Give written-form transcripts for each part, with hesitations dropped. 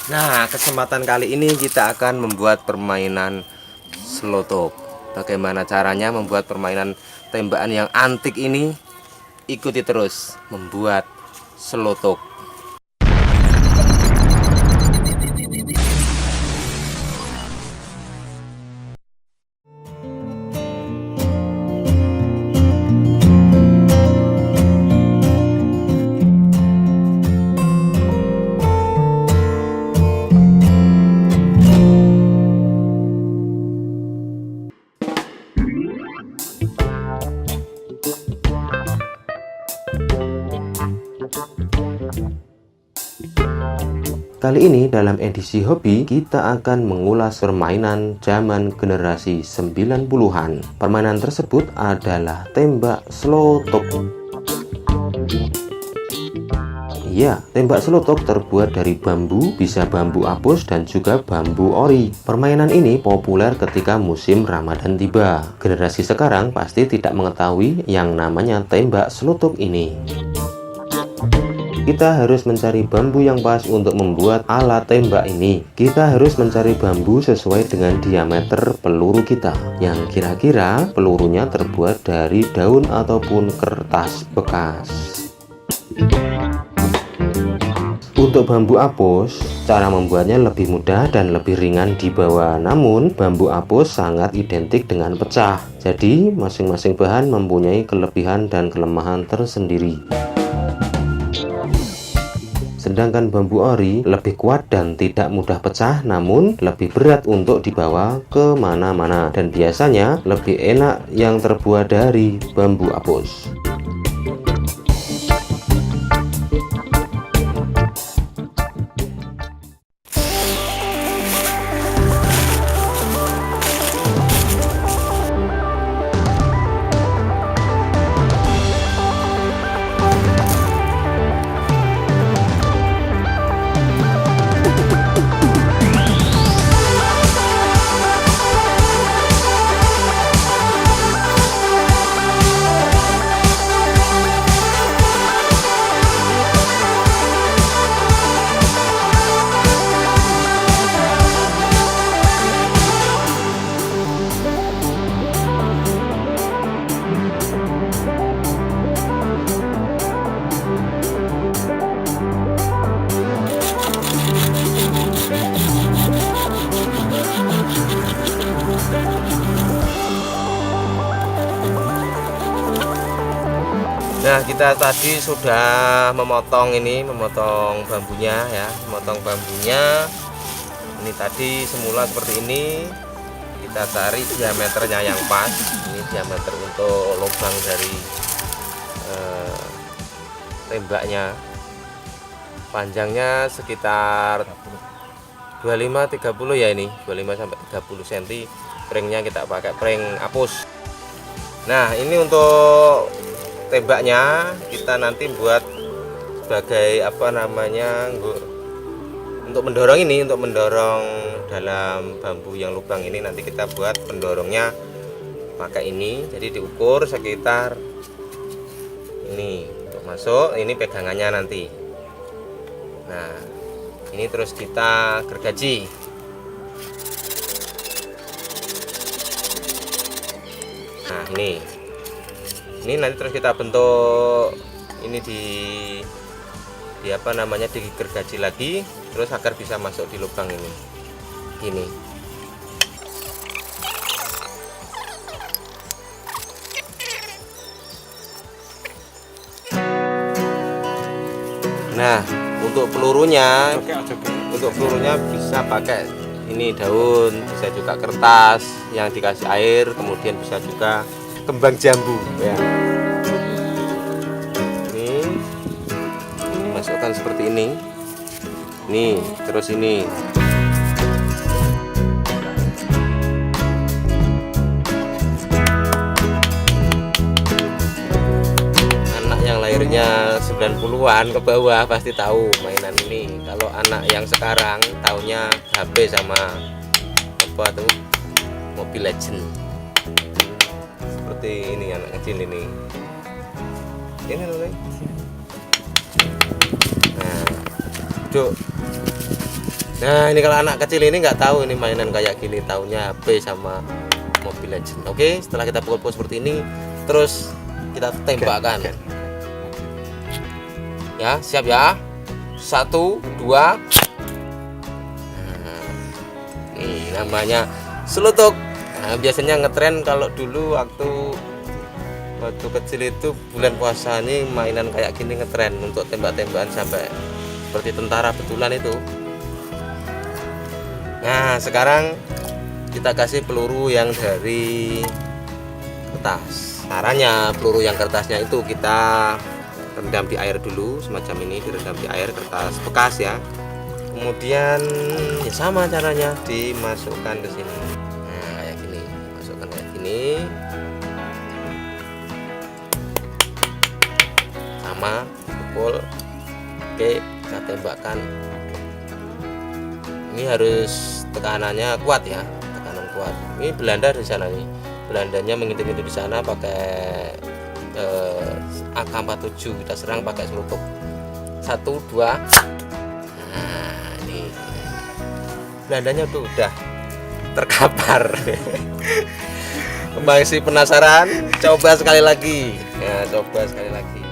Nah, kesempatan kali ini kita akan membuat permainan slotok. Bagaimana caranya membuat permainan tembakan yang antik ini? Ikuti terus membuat slotok. Kali ini dalam edisi hobi kita akan mengulas permainan zaman generasi 90-an. Permainan tersebut adalah tembak slotok. Iya, tembak slotok terbuat dari bambu, bisa bambu apus dan juga bambu ori. Permainan ini populer ketika musim Ramadan tiba. Generasi sekarang pasti tidak mengetahui yang namanya tembak slotok ini. Kita harus mencari bambu yang pas untuk membuat alat tembak ini. Kita harus mencari bambu sesuai dengan diameter peluru kita, yang kira-kira pelurunya terbuat dari daun ataupun kertas bekas. Untuk bambu apus, cara membuatnya lebih mudah dan lebih ringan dibawa. Namun, bambu apus sangat identik dengan pecah. Jadi, masing-masing bahan mempunyai kelebihan dan kelemahan tersendiri. Sedangkan bambu ori lebih kuat dan tidak mudah pecah, namun lebih berat untuk dibawa ke mana-mana. Dan biasanya lebih enak yang terbuat dari bambu apus. Nah, kita tadi sudah memotong bambunya ya, memotong bambunya. Ini tadi semula seperti ini. Kita cari diameternya yang pas. Ini diameter untuk lubang dari tembaknya. Panjangnya sekitar 25-30 ya, ini 25-30 cm. Pringnya kita pakai pring apus. Nah, ini untuk tembaknya kita nanti buat sebagai untuk mendorong dalam bambu yang lubang ini. Nanti kita buat pendorongnya pakai ini. Jadi diukur sekitar ini untuk masuk, ini pegangannya nanti. Nah, ini terus kita gergaji. Nah, ini nanti terus kita bentuk ini digergaji lagi terus agar bisa masuk di lubang ini gini. Nah, untuk pelurunya bisa pakai ini daun, bisa juga kertas yang dikasih air, kemudian bisa juga kembang jambu ya. Ini dimasukkan seperti ini. Nih, terus ini. Anak yang lahirnya 90-an ke bawah pasti tahu mainan ini. Kalau anak yang sekarang taunya HP sama Mobile Legend. Seperti ini anak kecil ini loh. Nah, duduk Nah ini kalau anak kecil ini nggak tahu ini mainan kayak gini, taunya HP sama Mobile Legends. Oke, setelah kita pukul-pukul seperti ini, terus kita tembakkan. Ya, siap ya. 1, 2. Nah, ini namanya selotok. Nah, biasanya ngetren kalau dulu waktu kecil itu bulan puasa ini mainan kayak gini ngetren untuk tembak-tembakan sampai seperti tentara betulan itu. Nah sekarang kita kasih peluru yang dari kertas. Caranya peluru yang kertasnya itu kita rendam di air dulu, semacam ini, direndam di air, kertas bekas ya. Kemudian ya sama caranya, dimasukkan ke sini. Nah kayak gini, masukkan kayak gini. Sama, pukul. Oke, kita tembakkan. Ini harus tekanannya kuat ya, tekanan kuat. Ini Belanda di sana nih, Belandanya mengintip-intip di sana pakai AK-47, kita serang pakai selotok. 1, 2. Nah ini Belandanya tuh udah terkapar. Masih penasaran? Coba sekali lagi. Ya, coba sekali lagi.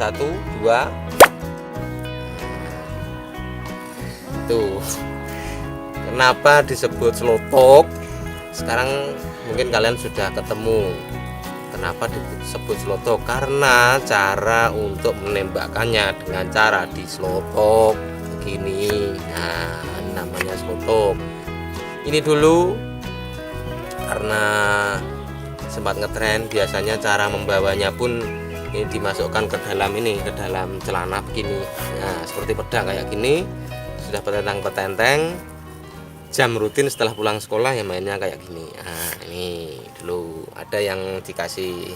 1, 2. Tuh. Kenapa disebut selotok? Sekarang mungkin kalian sudah ketemu kenapa disebut selotok, karena cara untuk menembakkannya dengan cara diselotok begini. Nah, namanya selotok. Ini dulu karena sempat ngetren, biasanya cara membawanya pun ini dimasukkan ke dalam ini, ke dalam celana begini. Nah, seperti pedang kayak gini, sudah petentang-petenteng. Jam rutin setelah pulang sekolah ya mainnya kayak gini. Nah, ini dulu ada yang dikasih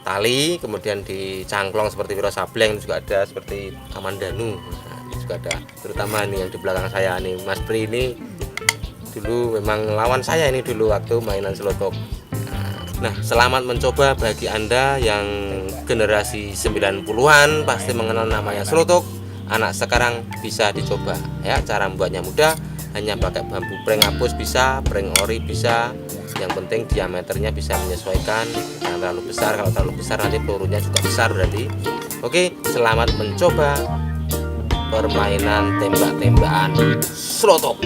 tali, kemudian dicangklong seperti Wiro Sableng, juga ada seperti Kamandanu. Nah, ini juga ada. Terutama ini yang di belakang saya nih, Mas Pri ini dulu memang lawan saya ini dulu waktu mainan selotok. Nah, selamat mencoba bagi Anda yang generasi 90-an pasti mengenal namanya selotok. Anak sekarang bisa dicoba ya, cara membuatnya mudah, hanya pakai bambu pring hapus bisa, pring ori bisa. Yang penting diameternya bisa menyesuaikan, jangan terlalu besar. Kalau terlalu besar nanti pelurunya juga besar berarti. Oke, selamat mencoba permainan tembak-tembakan selotok.